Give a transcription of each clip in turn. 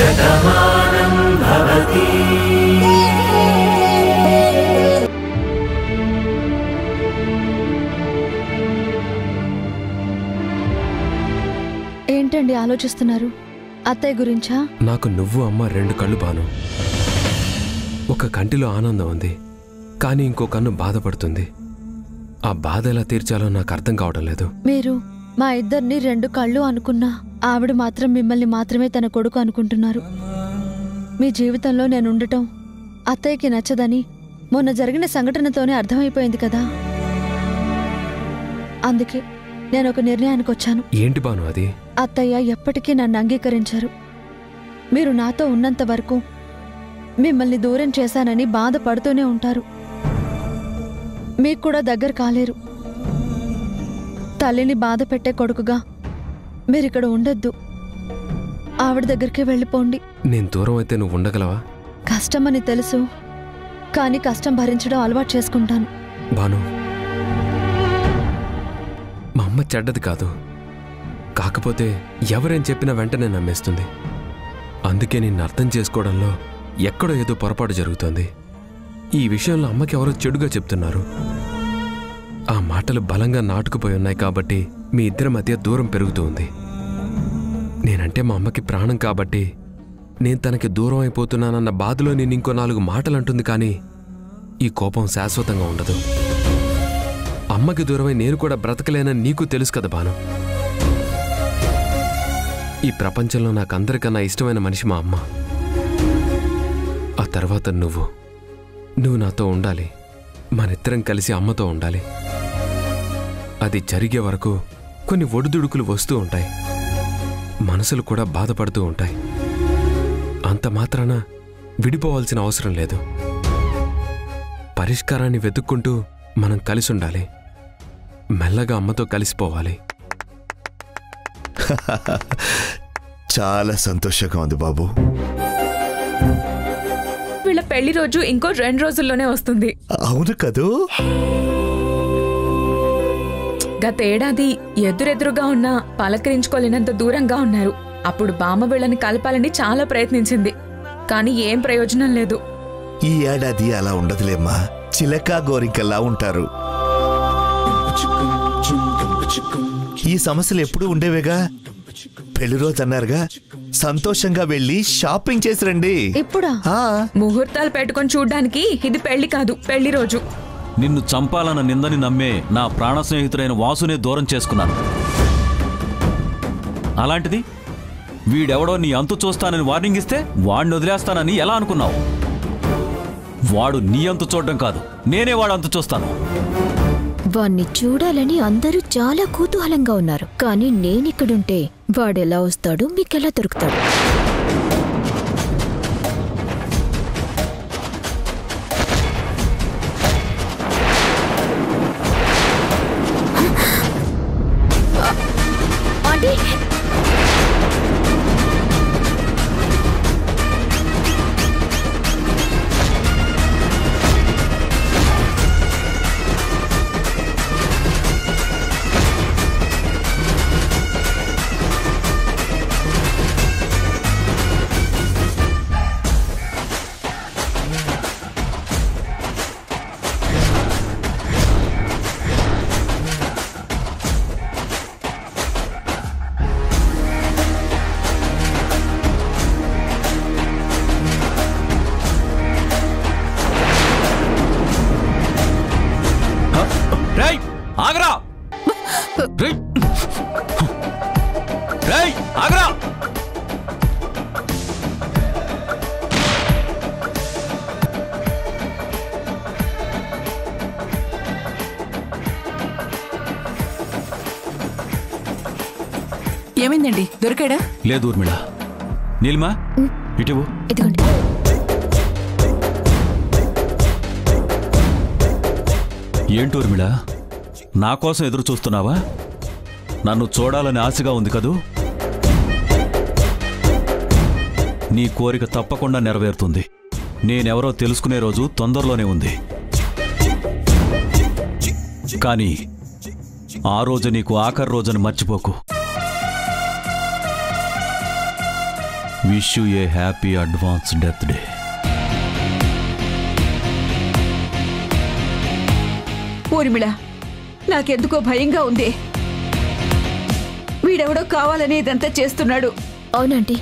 శతమానం భవతి. ఏంటండి ఆలోచిస్తున్నారు? అత్తయ్య గురించా? నాకు నువ్వు అమ్మ రెండు కళ్ళు బాను. ఒక కంటిలో ఆనందం ఉంది, కానీ ఇంకో కన్ను బాధపడుతుంది. ఆ బాధ ఎలా తీర్చాలో నాకు అర్థం కావడం లేదు. మీరు మా ఇద్దరిని రెండు కళ్ళు అనుకున్నా ఆవిడ మాత్రం మిమ్మల్ని మాత్రమే తన కొడుకు అనుకుంటున్నారు. మీ జీవితంలో నేనుండటం అత్తయ్యకి నచ్చదని మొన్న జరిగిన సంఘటనతోనే అర్థమైపోయింది కదా. అందుకే నేను ఒక నిర్ణయానికి వచ్చాను. ఏంటి బాను అది? అత్తయ్య ఎప్పటికీ నన్ను అంగీకరించారు. మీరు నాతో ఉన్నంత వరకు మిమ్మల్ని దూరం చేశానని బాధపడుతూనే ఉంటారు. మీకు కూడా దగ్గర కాలేరు. తల్లిని బాధ పెట్టే కొడుకుగా మీరిక్కడ ఉండొద్దు. ఆవిడ దగ్గరికి వెళ్ళిపోండి. నేను దూరం అయితే నువ్వు ఉండగలవా? కష్టమని తెలుసు, కానీ కష్టం భరించడం అలవాటు చేసుకుంటాను. బాను, మా అమ్మ చెడ్డది కాదు, కాకపోతే ఎవరేం చెప్పినా వెంటనే నమ్మేస్తుంది. అందుకే నిన్ను అర్థం చేసుకోవడంలో ఎక్కడో ఏదో పొరపాటు జరుగుతోంది. ఈ విషయంలో అమ్మకి ఎవరో చెడుగా చెప్తున్నారు. ఆ మాటలు బలంగా నాటుకుపోయి ఉన్నాయి కాబట్టి మీ ఇద్దరి మధ్య దూరం పెరుగుతూ ఉంది. నేనంటే మా అమ్మకి ప్రాణం కాబట్టి నేను తనకి దూరం అయిపోతున్నానన్న బాధలో నేను ఇంకో 4 మాటలు అంటుంది, కానీ ఈ కోపం శాశ్వతంగా ఉండదు. అమ్మకి దూరమై నేను కూడా బ్రతకలేనని నీకు తెలుసు కదా బాను. ఈ ప్రపంచంలో నాకు అందరికన్నా ఇష్టమైన మనిషి మా అమ్మ. ఆ తర్వాత నువ్వు నాతో ఉండాలి. మనిద్దరం కలిసి అమ్మతో ఉండాలి. అది జరిగే వరకు కొన్ని ఒడిదుడుకులు వస్తూ ఉంటాయి, మనసులు కూడా బాధపడుతూ ఉంటాయి. అంత మాత్రాన విడిపోవాల్సిన అవసరం లేదు. పరిష్కారాన్ని వెతుక్కుంటూ మనం కలిసి ఉండాలి. మెల్లగా అమ్మతో కలిసిపోవాలి. చాలా సంతోషంగా ఉంది బాబు. వీళ్ళ పెళ్లి రోజు ఇంకో 2 రోజుల్లోనే వస్తుంది. అవును కదూ? గత ఏడాది ఎదురెదురుగా ఉన్నా పలకరించుకోలేనంత దూరంగా ఉన్నారు. అప్పుడు బామ్మ వీళ్ళని కలపాలని చాలా ప్రయత్నించింది, కానీ ఏం ప్రయోజనం లేదు. ఈ ఏడాది అలా ఉండదులేమ్మా, చిలకా గోరింకల్లా ఉంటారు. ఈ సమస్యలు ఎప్పుడూ ఉండేవేగా. పెళ్లి రోజు అన్నారుగా, సంతోషంగా వెళ్ళి షాపింగ్ చేసి రండి. ఇప్పుడా? ముహూర్తాలు పెట్టుకొని చూడ్డానికి ఇది పెళ్లి కాదు, పెళ్లి రోజు. నిన్ను చంపాలన్న నిందని నమ్మే నా ప్రాణ స్నేహితుడైన వాసునే దూరం చేసుకున్నాను. అలాంటిది వీడెవడో నీ అంతు చూస్తానని వార్నింగ్ ఇస్తే వాడిని వదిలేస్తానని ఎలా అనుకున్నావు? వాడు నీ అంతు చూడడం కాదు, నేనే వాడు అంతు చూస్తాను. వాణ్ణి చూడాలని అందరూ చాలా కుతూహలంగా ఉన్నారు, కానీ నేనిక్కడుంటే వాడెలా వస్తాడు, మీకెలా దొరుకుతాడు? ఏమైందండి, దొరికాడా? లేదు ఊర్మిళ. నీలిమా ఇటువు. ఇదిగోండి. ఏంటి ఊర్మిళ, నా కోసం ఎదురు చూస్తున్నావా? నన్ను చూడాలని ఆశగా ఉంది కదూ? నీ కోరిక తప్పకుండా నెరవేరుతుంది. నేనెవరో తెలుసుకునే రోజు తొందరలోనే ఉంది. కానీ ఆ రోజు నీకు ఆఖరి రోజుని మర్చిపోకు. Wish you A happy advance death day. Urmila, నాకెందుకో భయంగా ఉంది. వీడెవడో కావాలని ఇదంతా చేస్తున్నాడు. అవునంటీ,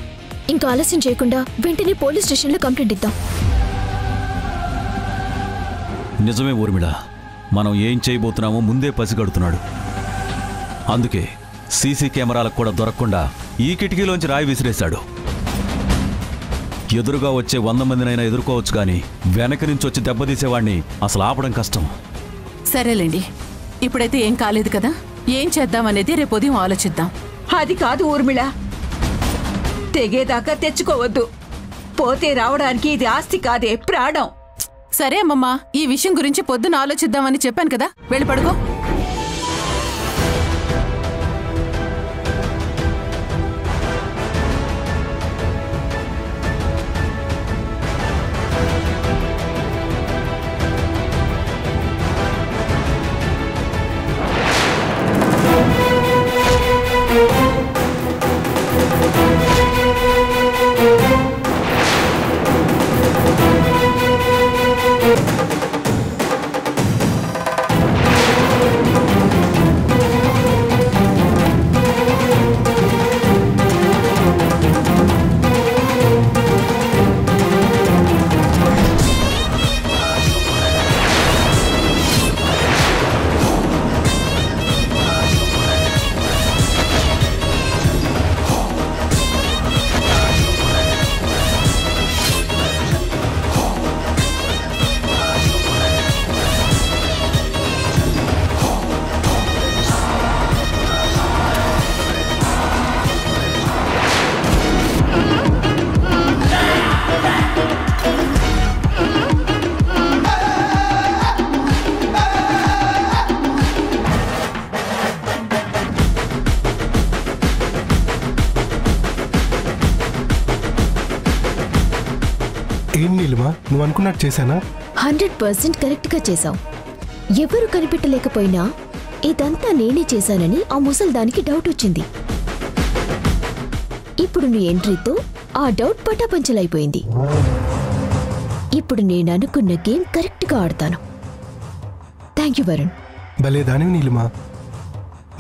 ఇంకా ఆలస్యం చేయకుండా వెంటనే పోలీస్ స్టేషన్లో కంప్లైంట్ ఇద్దాం. నిజమే ఊర్మిళ, మనం ఏం చేయబోతున్నామో ముందే పసిగడుతున్నాడు. అందుకే సీసీ కెమెరాలకు కూడా దొరకకుండా ఈ కిటికీలోంచి రాయి విసిరేశాడు. ఎదురుగా వచ్చే 100 మందినైనా ఎదుర్కోవచ్చు, కానీ వెనక నుంచి వచ్చి దెబ్బతీసేవాడిని అసలు ఆపడం కష్టం. సరేలేండి, ఇప్పుడైతే ఏం కాలేదు కదా, ఏం చేద్దామనేది రేపు ఉదయం ఆలోచిద్దాం. అది కాదు ఊర్మిళ, తెగేదాకా తెచ్చుకోవద్దు. పోతే రావడానికి ఇది ఆస్తి కాదే, ప్రాణం. సరే అమ్మమ్మా, ఈ విషయం గురించి పొద్దున ఆలోచిద్దామని చెప్పాను కదా, వెళ్ళి పడుకో. ఏం నీలిమా, నువ్వు అనుకున్నట్టు చేశానా? 100% కరెక్ట్గా చేశావు. ఎవరు కనిపెట్టలేకపోయినా ఇదంతా నేనే చేశానని ఆ ముసల్దానికి డౌట్ వచ్చింది. ఇప్పుడు నీ ఎంట్రీతో ఆ డౌట్ పటాపంచలైపోయింది. ఇప్పుడు నేను అనుకున్న గేమ్ కరెక్ట్గా ఆడతాను. Thank you Varun. భలే దానివి నీలిమా,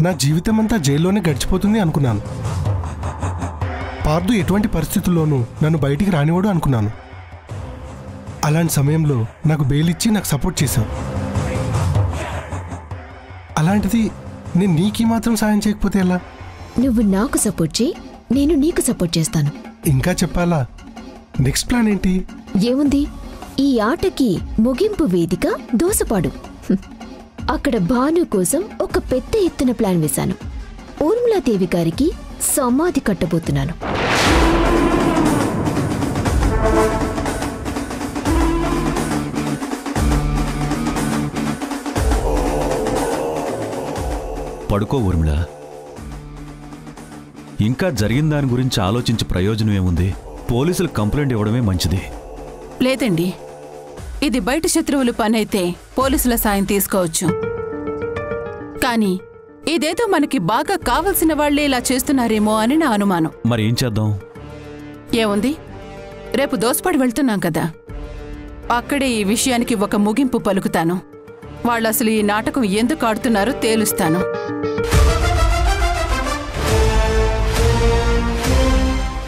నా జీవితం అంతా జైల్లోనే గడిచిపోతుంది అనుకున్నాను. పార్దు ఎటువంటి పరిస్థితుల్లోనూ నన్ను బయటికి రానివాడు అనుకున్నాను. అలాంటి సమయంలో నాకు బెయిల్ ఇచ్చి నాకు సపోర్ట్ చేశావు. అలాంటిది నేను నీకీ మాత్రం సాయం చేయకపోతే ఎలా? నువ్వు నాకు సపోర్ట్ చేయి, నేను నీకు సపోర్ట్ చేస్తాను. ఇంకా చెప్పాలా? నెక్స్ట్ ప్లాన్ ఏంటి? ఏముంది, ఈ ఆటకి ముగింపు వేదిక దోసపాడు. అక్కడ భాను కోసం ఒక పెద్ద ఎత్తున ప్లాన్ వేశాను. ఊర్మిళాదేవి గారికి సమాధి కట్టబోతున్నాను. పడుకో ఊర్మిళ, ఇంకా జరిగిన దాని గురించి ఆలోచించి ప్రయోజనం ఏముంది? పోలీసులు కంప్లైంట్ ఇవ్వడమే మంచిది. లేదండి, ఇది బయట శత్రువుల పనైతే పోలీసుల సాయం తీసుకోవచ్చు. కానీ ఇదేదో మనకి బాగా కావలసిన వాళ్లే ఇలా చేస్తున్నారేమో అని నా అనుమానం. మరి ఏం చేద్దాం? ఏముంది, రేపు దోసపడి వెళ్తున్నాం కదా, అక్కడే ఈ విషయానికి ఒక ముగింపు పలుకుతాను. వాళ్ళసలు ఈ నాటకం ఎందుకు ఆడుతున్నారో తేలుస్తాను.